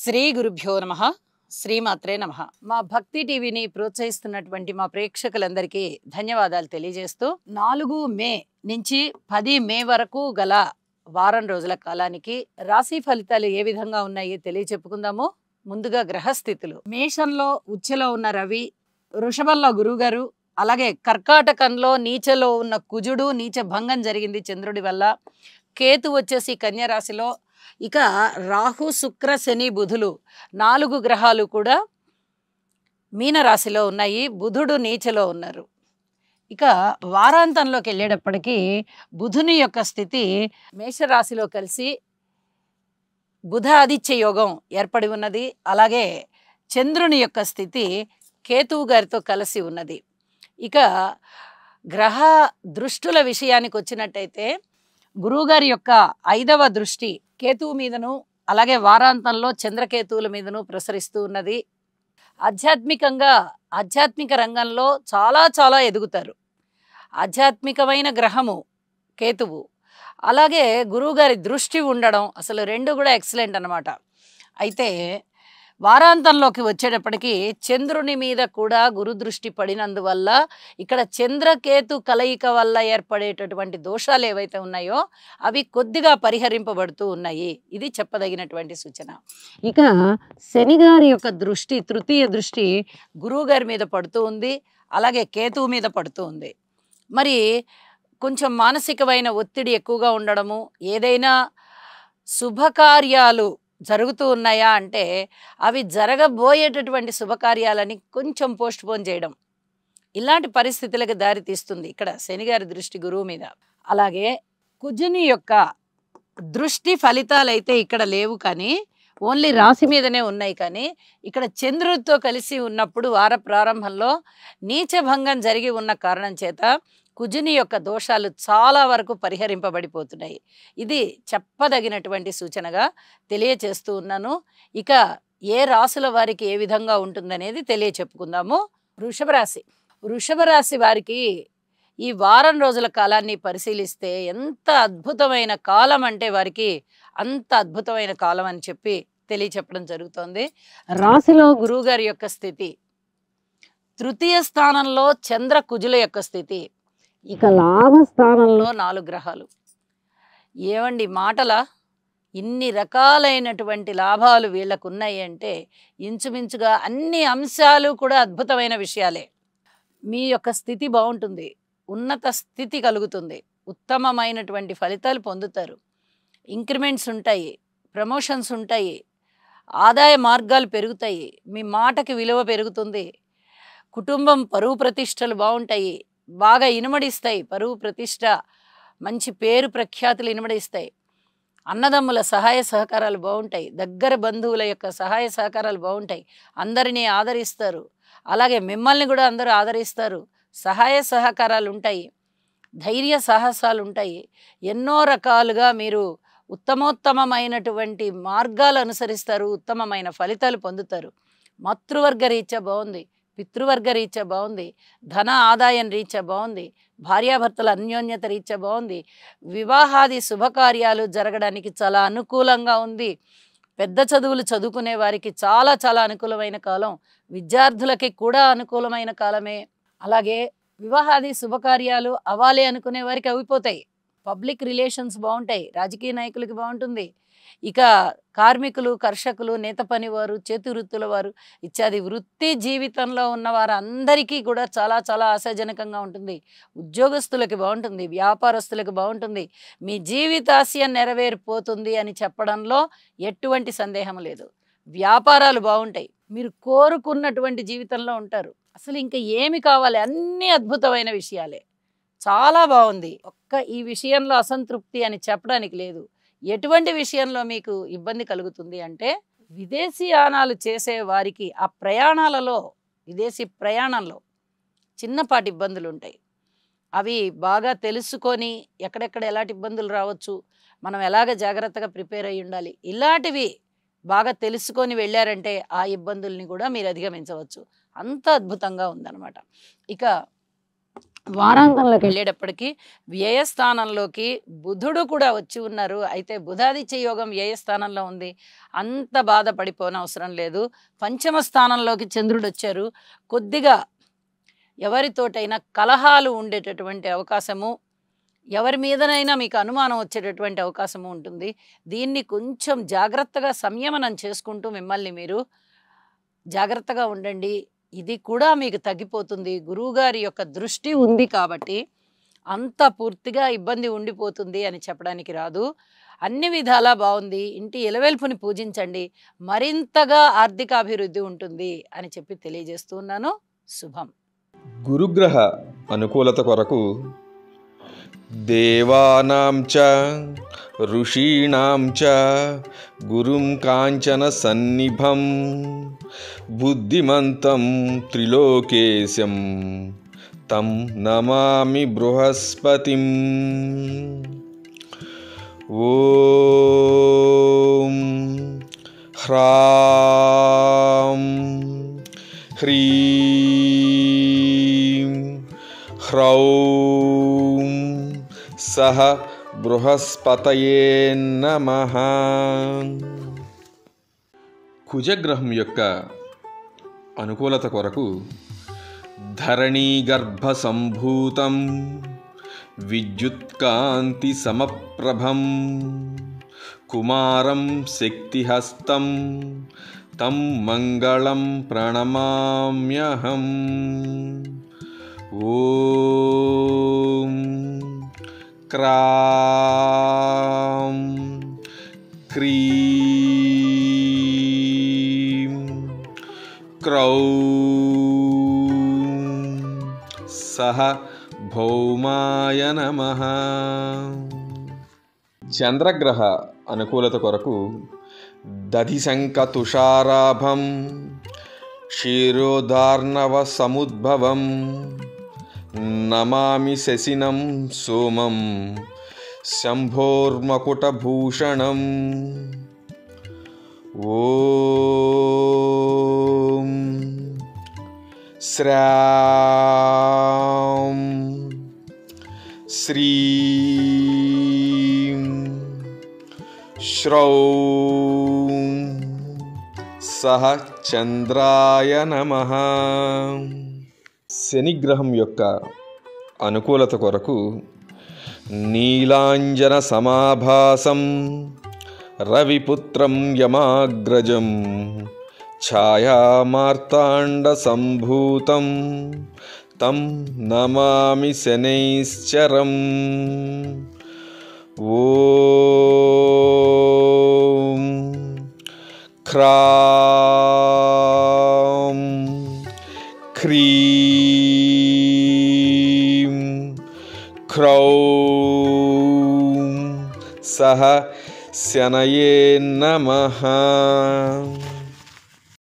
శ్రీ గురుభ్యో నమః. శ్రీమాత్రే నమః. మా భక్తి టీవీని ప్రోత్సహిస్తున్నటువంటి మా ప్రేక్షకులందరికీ ధన్యవాదాలు తెలియజేస్తూ 4 మే నుంచి 10 మే వరకు గల వారం రోజుల కాలానికి రాశి ఫలితాలు ఏ విధంగా ఉన్నాయో తెలియచెప్పుకుందాము. ముందుగా గ్రహస్థితులు. మేషంలో ఉచ్ఛలో ఉన్న రవి, వృషభంలో గురువుగారు, అలాగే కర్కాటకంలో నీచలో ఉన్న కుజుడు నీచ భంగం జరిగింది చంద్రుడి వల్ల. కేతు వచ్చేసి కన్య రాశిలో. ఇక రాహు, శుక్ర, శని, బుధులు 4 గ్రహాలు కూడా మీనరాశిలో ఉన్నాయి. బుధుడు నీచలో ఉన్నారు. ఇక వారాంతంలోకి వెళ్ళేటప్పటికీ బుధుని యొక్క స్థితి మేషరాశిలో కలిసి బుధ ఆదిత్య యోగం ఏర్పడి ఉన్నది. అలాగే చంద్రుని యొక్క స్థితి కేతువు గారితో కలిసి ఉన్నది. ఇక గ్రహ దృష్టుల విషయానికి వచ్చినట్టయితే గురువుగారి యొక్క 5వ దృష్టి కేతువు మీదను, అలాగే వారాంతంలో చంద్రకేతువుల మీదను ప్రసరిస్తూ ఉన్నది. ఆధ్యాత్మిక రంగంలో చాలా చాలా ఎదుగుతారు. ఆధ్యాత్మికమైన గ్రహము కేతువు, అలాగే గురువుగారి దృష్టి ఉండడం, అసలు 2 కూడా ఎక్సలెంట్ అన్నమాట. అయితే వారాంతంలోకి వచ్చేటప్పటికి చంద్రుని మీద కూడా గురు దృష్టి పడినందువల్ల ఇక్కడ చంద్రకేతు కలయిక వల్ల ఏర్పడేటటువంటి దోషాలు ఏవైతే ఉన్నాయో అవి కొద్దిగా పరిహరింపబడుతూ ఉన్నాయి. ఇది చెప్పదగినటువంటి సూచన. ఇక శని గారి యొక్క దృష్టి, తృతీయ దృష్టి గురువు గారి మీద పడుతూ ఉంది, అలాగే కేతువు మీద పడుతూ ఉంది. మరి కొంచెం మానసికమైన ఒత్తిడి ఎక్కువగా ఉండడము, ఏదైనా శుభకార్యాలు జరుగుతూ ఉన్నాయా అంటే అవి జరగబోయేటటువంటి శుభకార్యాలని కొంచెం పోస్ట్ పోన్ చేయడం, ఇలాంటి పరిస్థితులకు దారి తీస్తుంది ఇక్కడ శనిగారి దృష్టి గురువు మీద. అలాగే కుజుని యొక్క దృష్టి ఫలితాలు అయితే ఇక్కడ లేవు, కానీ ఓన్లీ రాశి మీదనే ఉన్నాయి. కానీ ఇక్కడ చంద్రుడితో కలిసి ఉన్నప్పుడు వార ప్రారంభంలో నీచభంగం జరిగి ఉన్న కారణం చేత కుజుని యొక్క దోషాలు చాలా వరకు పరిహరింపబడిపోతున్నాయి. ఇది చెప్పదగినటువంటి సూచనగా తెలియచేస్తూ ఉన్నాను. ఇక ఏ రాశుల వారికి ఏ విధంగా ఉంటుందనేది తెలియచెప్పుకుందాము. వృషభ రాశి వారికి ఈ వారం రోజుల కాలాన్ని పరిశీలిస్తే ఎంత అద్భుతమైన కాలం అంటే వారికి అంత అద్భుతమైన కాలం అని చెప్పి తెలియచెప్పడం జరుగుతోంది. రాశిలో గురువుగారి యొక్క స్థితి, తృతీయ స్థానంలో చంద్ర కుజుల యొక్క స్థితి, ఇక లాభస్థానంలో 4 గ్రహాలు. ఏవండి మాటల ఇన్ని రకాలైనటువంటి లాభాలు వీళ్ళకు ఉన్నాయి అంటే ఇంచుమించుగా అన్ని అంశాలు కూడా అద్భుతమైన విషయాలే. మీ యొక్క స్థితి బాగుంటుంది, ఉన్నత స్థితి కలుగుతుంది, ఉత్తమమైనటువంటి ఫలితాలు పొందుతారు, ఇంక్రిమెంట్స్ ఉంటాయి, ప్రమోషన్స్ ఉంటాయి, ఆదాయ మార్గాలు పెరుగుతాయి, మీ మాటకి విలువ పెరుగుతుంది, కుటుంబం పరువు ప్రతిష్టలు బాగుంటాయి, బాగా ఇనుమడిస్తాయి. పరువు ప్రతిష్ట, మంచి పేరు ప్రఖ్యాతులు ఇనుమడిస్తాయి. అన్నదమ్ముల సహాయ సహకారాలు బాగుంటాయి, దగ్గర బంధువుల యొక్క సహాయ సహకారాలు బాగుంటాయి, అందరినీ ఆదరిస్తారు, అలాగే మిమ్మల్ని కూడా అందరూ ఆదరిస్తారు, సహాయ సహకారాలు ఉంటాయి, ధైర్య సాహసాలు ఉంటాయి. ఎన్నో రకాలుగా మీరు ఉత్తమోత్తమమైనటువంటి మార్గాలు అనుసరిస్తారు, ఉత్తమమైన ఫలితాలు పొందుతారు. మాతృవర్గ రీత్యా బాగుంది, పితృవర్గ రీత్యా బాగుంది, ధన ఆదాయం రీత్యా బాగుంది, భార్యాభర్తల అన్యోన్యత రీత్యా బాగుంది, వివాహాది శుభకార్యాలు జరగడానికి చాలా అనుకూలంగా ఉంది. పెద్ద చదువులు చదువుకునే వారికి చాలా చాలా అనుకూలమైన కాలం, విద్యార్థులకి కూడా అనుకూలమైన కాలమే. అలాగే వివాహాది శుభకార్యాలు అవ్వాలి అనుకునే వారికి అయిపోతాయి. పబ్లిక్ రిలేషన్స్ బాగుంటాయి, రాజకీయ నాయకులకి బాగుంటుంది. ఇక కార్మికులు, కర్షకులు, నేత పనివారు, చేతి వృత్తుల వారు ఇత్యాది వృత్తి జీవితంలో ఉన్న వారందరికీ కూడా చాలా చాలా ఆశాజనకంగా ఉంటుంది. ఉద్యోగస్తులకి బాగుంటుంది, వ్యాపారస్తులకు బాగుంటుంది. మీ జీవితాశయం నెరవేరిపోతుంది అని చెప్పడంలో ఎటువంటి సందేహం లేదు. వ్యాపారాలు బాగుంటాయి, మీరు కోరుకున్నటువంటి జీవితంలో ఉంటారు. అసలు ఇంకా ఏమి కావాలి, అన్ని అద్భుతమైన విషయాలే, చాలా బాగుంది. ఈ విషయంలో అసంతృప్తి అని చెప్పడానికి లేదు. ఎటువంటి విషయంలో మీకు ఇబ్బంది కలుగుతుంది అంటే విదేశీయానాలు చేసే వారికి ఆ ప్రయాణాలలో, విదేశీ ప్రయాణంలో చిన్నపాటి ఇబ్బందులు ఉంటాయి. అవి బాగా తెలుసుకొని ఎక్కడెక్కడ ఎలాంటి ఇబ్బందులు రావచ్చు, మనం ఎలాగ జాగ్రత్తగా ప్రిపేర్ అయ్యి ఉండాలి, ఇలాంటివి బాగా తెలుసుకొని వెళ్ళారంటే ఆ ఇబ్బందుల్ని కూడా మీరు అధిగమించవచ్చు. అంత అద్భుతంగా ఉందన్నమాట. ఇక వారాంతంలోకి వెళ్ళేటప్పటికి వ్యయస్థానంలోకి బుధుడు కూడా వచ్చి ఉన్నారు. అయితే బుధాదిత్య యోగం వ్యయస్థానంలో ఉంది. అంత బాధపడిపోనవసరం లేదు. పంచమ స్థానంలోకి చంద్రుడు వచ్చారు. కొద్దిగా ఎవరితోటైనా కలహాలు ఉండేటటువంటి అవకాశము, ఎవరి మీదనైనా మీకు అనుమానం వచ్చేటటువంటి అవకాశము ఉంటుంది. దీన్ని కొంచెం జాగ్రత్తగా సంయమనం చేసుకుంటూ మిమ్మల్ని మీరు జాగ్రత్తగా ఉండండి. ఇది కూడా మీకు తగ్గిపోతుంది. గురువుగారి యొక్క దృష్టి ఉంది కాబట్టి అంత పూర్తిగా ఇబ్బంది ఉండిపోతుంది అని చెప్పడానికి రాదు. అన్ని విధాలా బాగుంది. ఇంటి ఇలవెల్పుని పూజించండి, మరింతగా ఆర్థికాభివృద్ధి ఉంటుంది అని చెప్పి తెలియజేస్తూ ఉన్నాను. శుభం. గురుగ్రహ అనుకూలత కొరకు దేవానాం చ ఋషీణాం చ గురుం కాంచన సన్నిభం బుద్ధిమంతం త్రిలోకేశం తం నమామి బృహస్పతిం. ఓం హ్రాం హ్రీం హ్రౌం సహ బృహస్పతయే నమః. కుజగ్రహం యొక్క అనుకూలత కొరకు ధరణీగర్భ సంభూతం విద్యుత్కాంతి సమప్రభం కుమారం శక్తిహస్తం తం మంగళం ప్రణమామ్యహం. ఓం క్రాం క్రీం క్రౌం సహ భౌమాయ నమః. చంద్రగ్రహ అనుకూలత కొరకు దధిశంక తుషారాభం క్షీరోదార్ణవ సముద్భవం నమామి శశినం సోమం శంభోర్మకుటభూషణం. ఓం శ్రాం శ్రీం శ్రౌం సహ చంద్రాయ నమః. శనిగ్రహం యొక్క అనుకూలత కొరకు నీలాంజన సమాభాసం రవిపుత్రం యమాగ్రజం ఛాయామార్తాండ సంభూతం తం నమామి శనైశ్చరం. ఓం క్రాం క్రీం క్రౌం సహ శనయే నమః.